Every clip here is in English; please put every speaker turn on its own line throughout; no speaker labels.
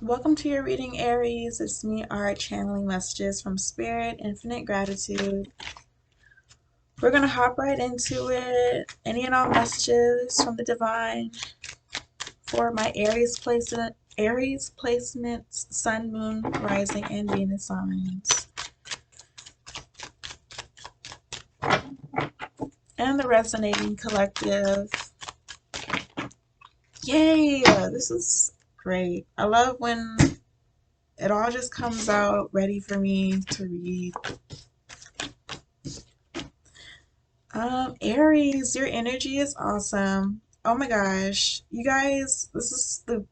Welcome to your reading, Aries. It's me, Art, channeling messages from Spirit, Infinite Gratitude. We're going to hop right into it. Any and all messages from the divine for my Aries placements, Sun, Moon, Rising, and Venus signs. And the resonating collective. Yay! This is great. I love when it all just comes out ready for me to read. Aries, your energy is awesome. Oh my gosh. You guys, this is the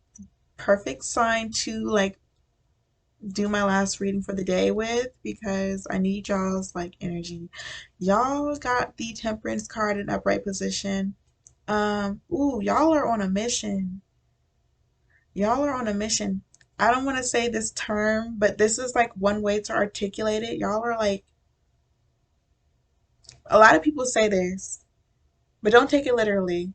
perfect sign to do my last reading for the day with because I need y'all's energy. Y'all got the Temperance card in upright position. Y'all are on a mission. Y'all are on a mission. I don't want to say this term, but this is one way to articulate it. Y'all are a lot of people say this, but don't take it literally.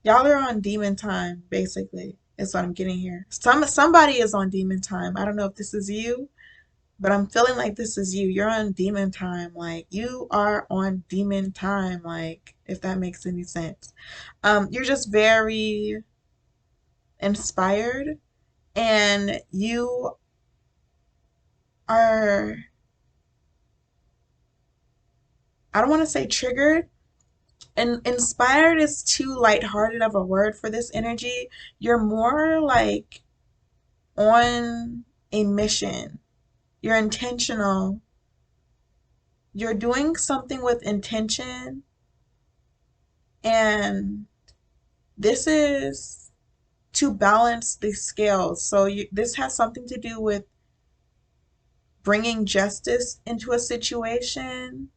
Y'all are on demon time, basically. Is what I'm getting here. Somebody is on demon time. I don't know if this is you, but I'm feeling like this is you. You're on demon time. You are on demon time. If that makes any sense. You're just very inspired, and you are. I don't want to say triggered. And inspired is too lighthearted of a word for this energy. You're more on a mission. You're intentional. You're doing something with intention. And this is to balance the scales. So this has something to do with bringing justice into a situation.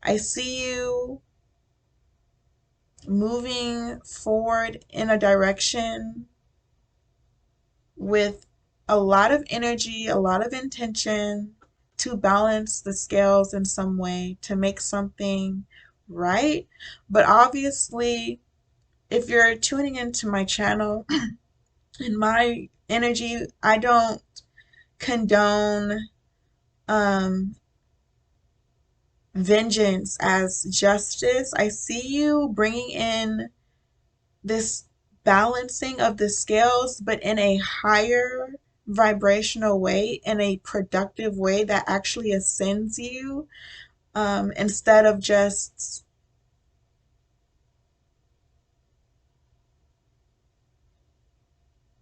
I see you moving forward in a direction with a lot of energy, a lot of intention to balance the scales in some way to make something right. But obviously, if you're tuning into my channel and my energy, I don't condone um, vengeance as justice. I see you bringing in this balancing of the scales, but in a higher vibrational way, in a productive way that actually ascends you, instead of just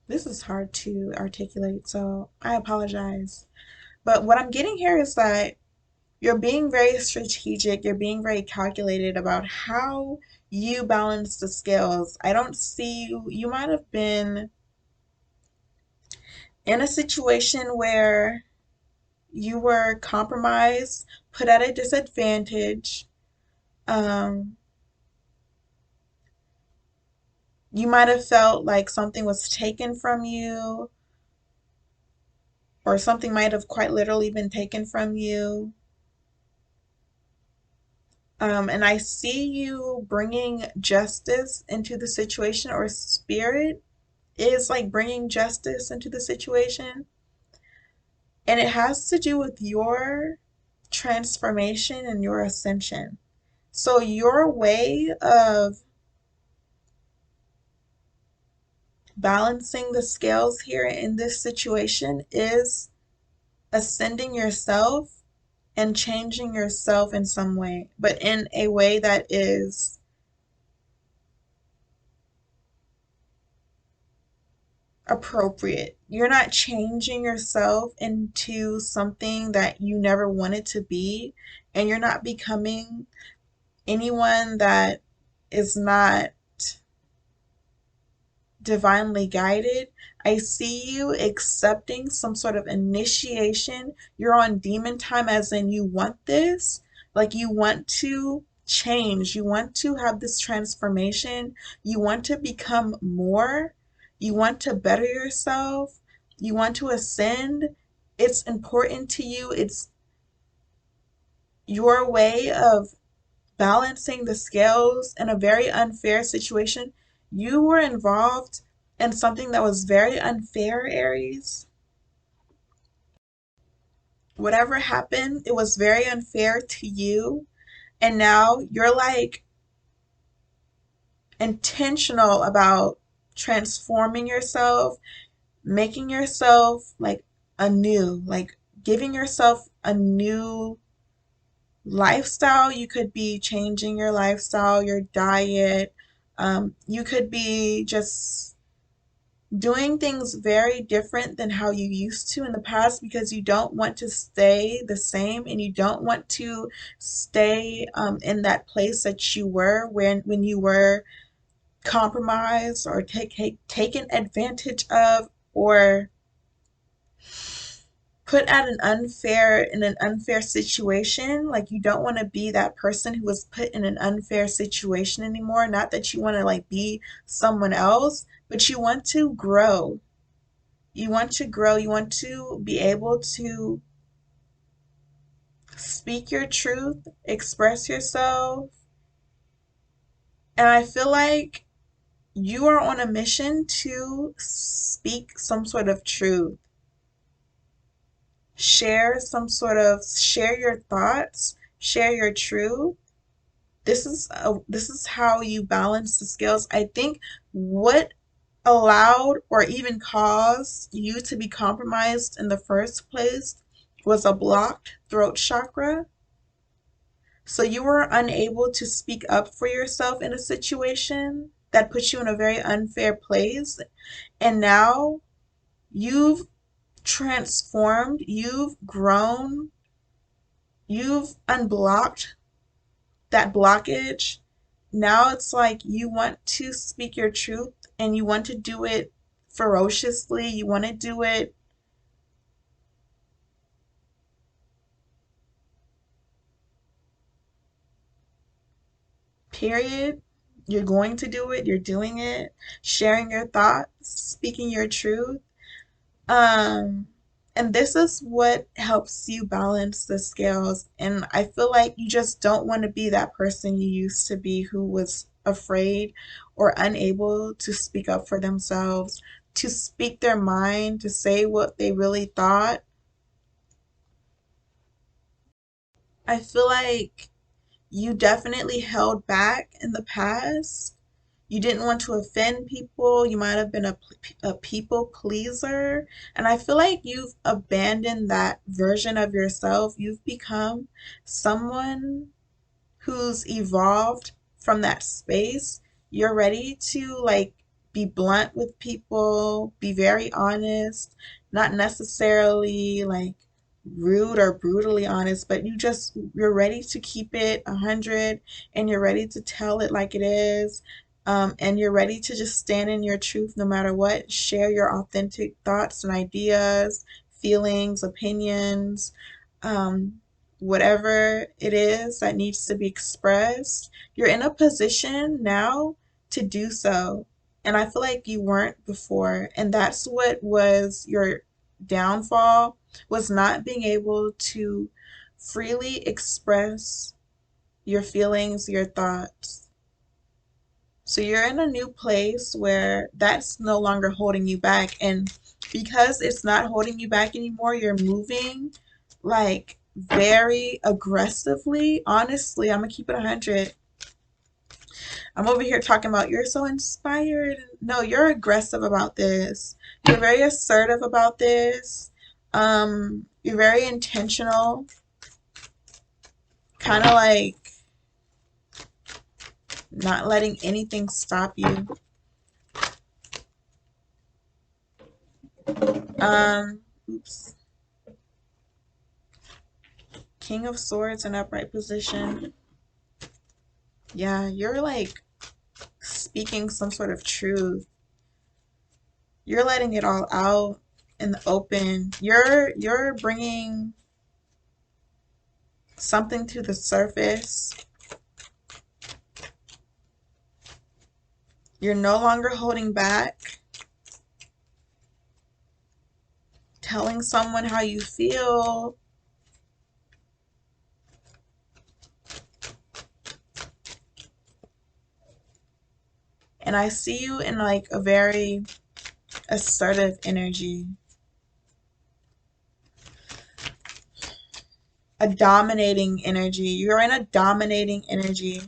this is hard to articulate, so I apologize. But what I'm getting here is that you're being very strategic, you're being very calculated about how you balance the scales. I don't see you, you might have been in a situation where you were compromised, put at a disadvantage. Um, you might have felt like something was taken from you, or something might have quite literally been taken from you. And I see you bringing justice into the situation, or spirit is bringing justice into the situation. And it has to do with your transformation and your ascension. So, your way of balancing the scales here in this situation is ascending yourself and changing yourself in some way, but in a way that is appropriate. You're not changing yourself into something that you never wanted to be, and you're not becoming anyone that is not divinely guided. I see you accepting some sort of initiation. You're on demon time, as in you want this. You want to change. You want to have this transformation. You want to become more. You want to better yourself. You want to ascend. It's important to you. It's your way of balancing the scales in a very unfair situation. You were involved and something that was very unfair, Aries. Whatever happened, it was very unfair to you. And now you're like intentional about transforming yourself, making yourself like anew, like giving yourself a new lifestyle. You could be changing your lifestyle, your diet. You could be just doing things very different than how you used to in the past because you don't want to stay the same and you don't want to stay in that place that you were when you were compromised or taken advantage of or put at an unfair in an unfair situation. Like you don't want to be that person who was put in an unfair situation anymore. Not that you want to like be someone else, but you want to grow. You want to grow. You want to be able to speak your truth, express yourself. And I feel like you are on a mission to speak some sort of truth. Share your thoughts, share your truth. This is how you balance the scales. I think what allowed or even caused you to be compromised in the first place was a blocked throat chakra. So you were unable to speak up for yourself in a situation that puts you in a very unfair place. And now you've transformed, you've grown, you've unblocked that blockage. Now it's like you want to speak your truth and you want to do it ferociously. You want to do it, period. You're going to do it. You're doing it. Sharing your thoughts, speaking your truth. Um, and this is what helps you balance the scales. And I feel like you just don't want to be that person you used to be who was afraid or unable to speak up for themselves, to speak their mind, to say what they really thought. I feel like you definitely held back in the past. You didn't want to offend people. You might have been a people pleaser. And I feel like you've abandoned that version of yourself. You've become someone who's evolved from that space. You're ready to like be blunt with people, be very honest, not necessarily like rude or brutally honest, but you're ready to keep it 100 and you're ready to tell it like it is. And you're ready to just stand in your truth no matter what, share your authentic thoughts and ideas, feelings, opinions, um, whatever it is that needs to be expressed. You're in a position now to do so. And I feel like you weren't before. And that's what was your downfall, was not being able to freely express your feelings, your thoughts. So you're in a new place where that's no longer holding you back. And because it's not holding you back anymore, you're moving like very aggressively. Honestly, I'm gonna keep it 100. I'm over here talking about you're so inspired. No, you're aggressive about this. You're very assertive about this. You're very intentional, kind of like not letting anything stop you. Oops. King of Swords in upright position. Yeah, you're like speaking some sort of truth. You're letting it all out in the open. You're bringing something to the surface. You're no longer holding back, telling someone how you feel. And I see you in like a very assertive energy, a dominating energy. You're in a dominating energy.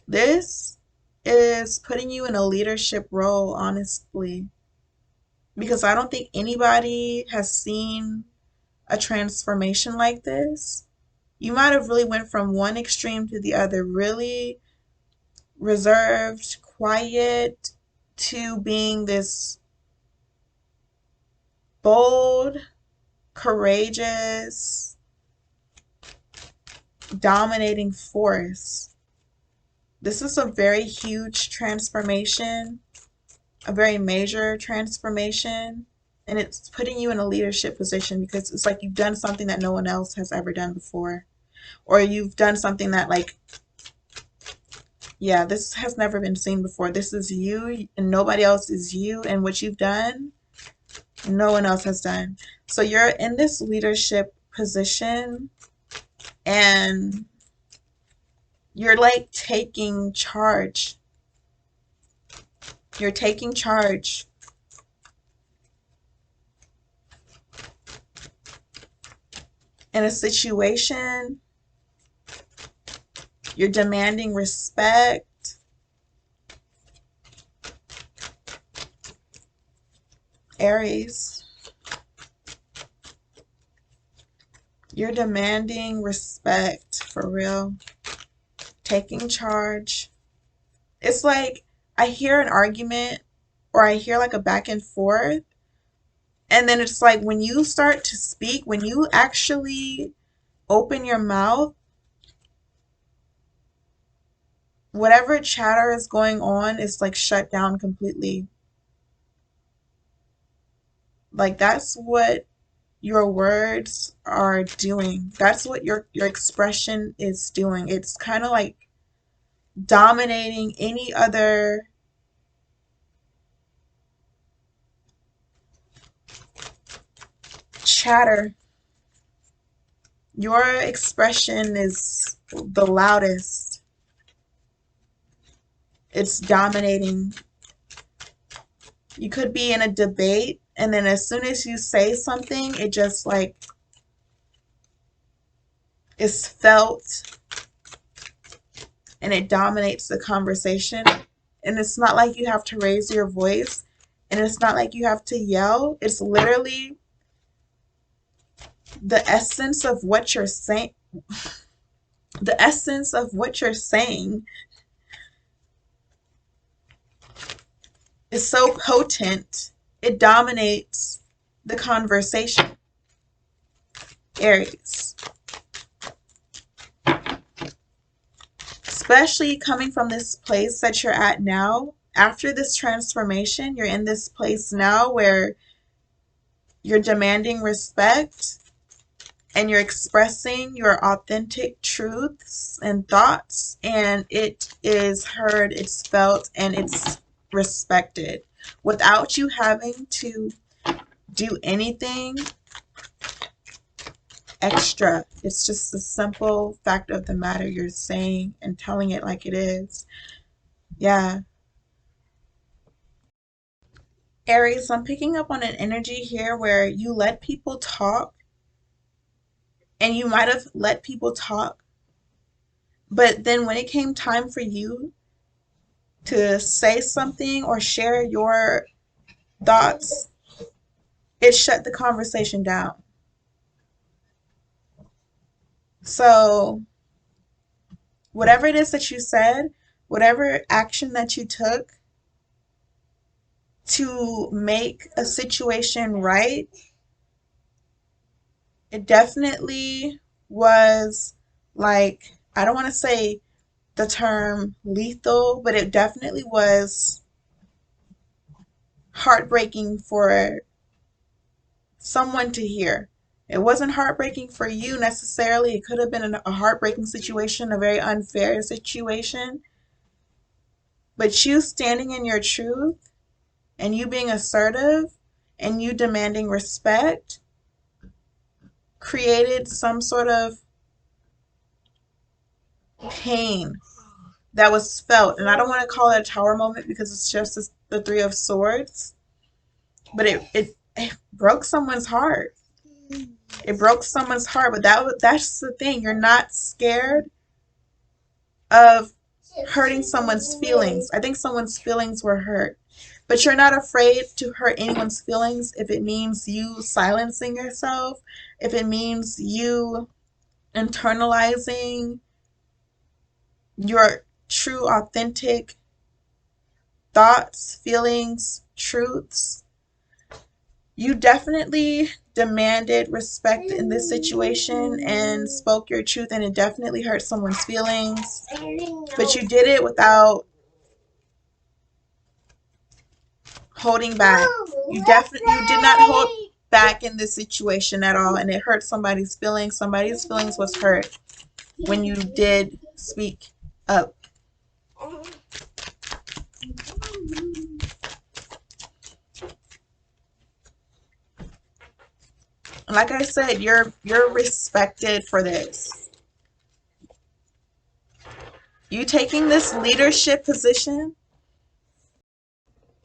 This is putting you in a leadership role, honestly, because I don't think anybody has seen a transformation like this. You might have really went from one extreme to the other, really reserved, quiet, to being this bold, courageous, dominating force. This is a very huge transformation, a very major transformation, and it's putting you in a leadership position because it's like you've done something that no one else has ever done before. Or you've done something that, like, yeah, this has never been seen before. This is you, and nobody else is you, and what you've done, no one else has done. So you're in this leadership position, and you're like taking charge. You're taking charge. In a situation, you're demanding respect. Aries, you're demanding respect for real. Taking charge. It's like I hear an argument or I hear like a back and forth, and then it's like when you start to speak, when you actually open your mouth, whatever chatter is going on is like shut down completely. Like that's what your words are doing. That's what your expression is doing. It's kind of like dominating any other chatter. Your expression is the loudest. It's dominating. You could be in a debate, and then as soon as you say something, it just like is felt and it dominates the conversation. And it's not like you have to raise your voice, and it's not like you have to yell. It's literally the essence of what you're saying. The essence of what you're saying is so potent, it dominates the conversation. Aries. Especially coming from this place that you're at now, after this transformation, you're in this place now where you're demanding respect and you're expressing your authentic truths and thoughts, and it is heard, it's felt, and it's respected without you having to do anything extra. It's just the simple fact of the matter you're saying and telling it like it is. Yeah. Aries, I'm picking up on an energy here where you let people talk, and you might have let people talk, but then when it came time for you to say something or share your thoughts, it shut the conversation down. So, whatever it is that you said, whatever action that you took to make a situation right, it definitely was like, I don't want to say the term lethal, but it definitely was heartbreaking for someone to hear. It wasn't heartbreaking for you necessarily. It could have been a heartbreaking situation, a very unfair situation. But you standing in your truth and you being assertive and you demanding respect created some sort of pain that was felt. And I don't want to call it a tower moment because it's just the Three of Swords, but it broke someone's heart. It broke someone's heart, but that's the thing. You're not scared of hurting someone's feelings. I think someone's feelings were hurt, but you're not afraid to hurt anyone's feelings if it means you silencing yourself, if it means you internalizing your true, authentic thoughts, feelings, truths. You definitely demanded respect in this situation and spoke your truth, and it definitely hurt someone's feelings. But you did it without holding back. You did not hold back in this situation at all, and it hurt somebody's feelings. Somebody's feelings was hurt when you did speak up. Like I said, you're respected for this. You taking this leadership position,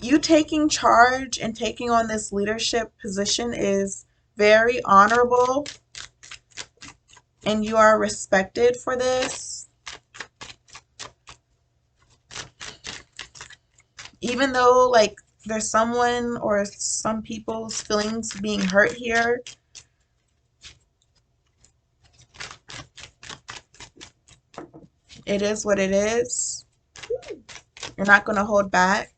you taking charge and taking on this leadership position is very honorable, and you are respected for this. Even though like there's someone or some people's feelings being hurt here, it is what it is. You're not going to hold back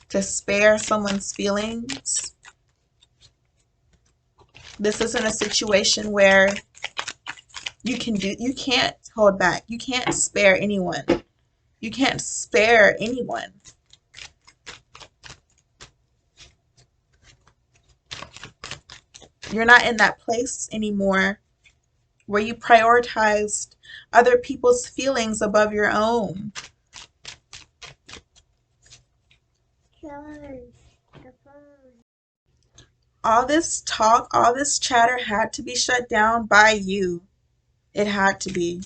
to spare someone's feelings. This isn't a situation where you can't hold back. You can't spare anyone. You can't spare anyone. You're not in that place anymore where you prioritized other people's feelings above your own. All this talk, all this chatter had to be shut down by you. It had to be.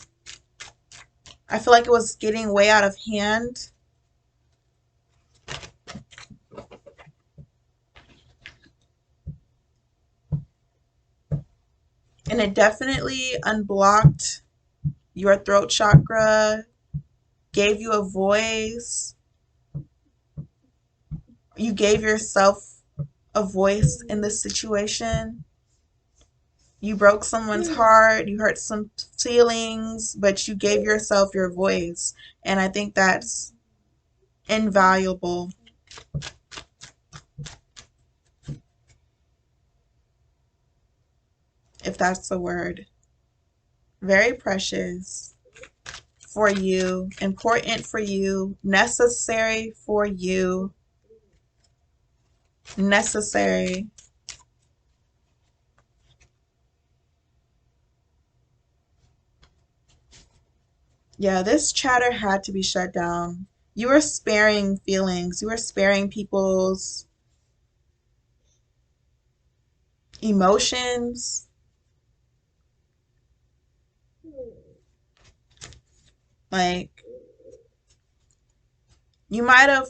I feel like it was getting way out of hand. And it definitely unblocked your throat chakra, gave you a voice. You gave yourself a voice in this situation. You broke someone's heart, you hurt some feelings, but you gave yourself your voice. And I think that's invaluable. If that's the word. Very precious for you, important for you, necessary for you, necessary. Yeah, this chatter had to be shut down. You were sparing feelings, you were sparing people's emotions. Like, you might have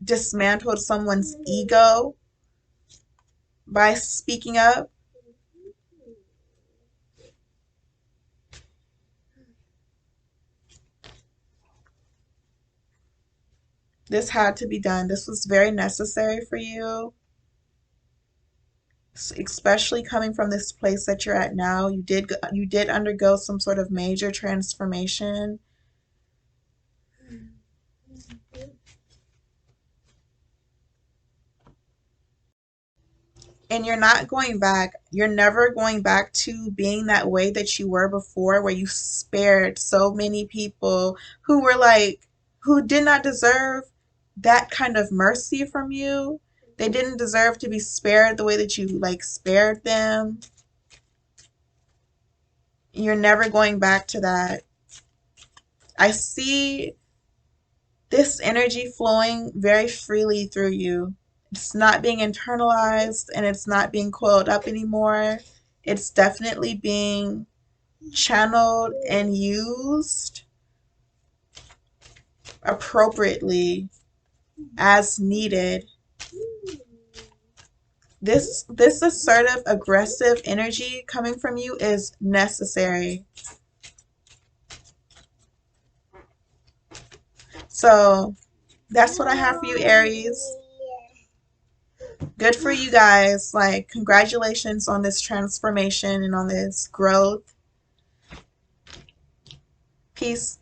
dismantled someone's ego by speaking up. This had to be done. This was very necessary for you, especially coming from this place that you're at now. You did undergo some sort of major transformation. And you're not going back. You're never going back to being that way that you were before, where you spared so many people who were like, who did not deserve that kind of mercy from you. They didn't deserve to be spared the way that you like spared them. You're never going back to that. I see this energy flowing very freely through you. It's not being internalized and it's not being coiled up anymore. It's definitely being channeled and used appropriately as needed, this assertive, aggressive energy coming from you is necessary. So that's what I have for you, Aries. Good for you guys. Like, congratulations on this transformation and on this growth. Peace.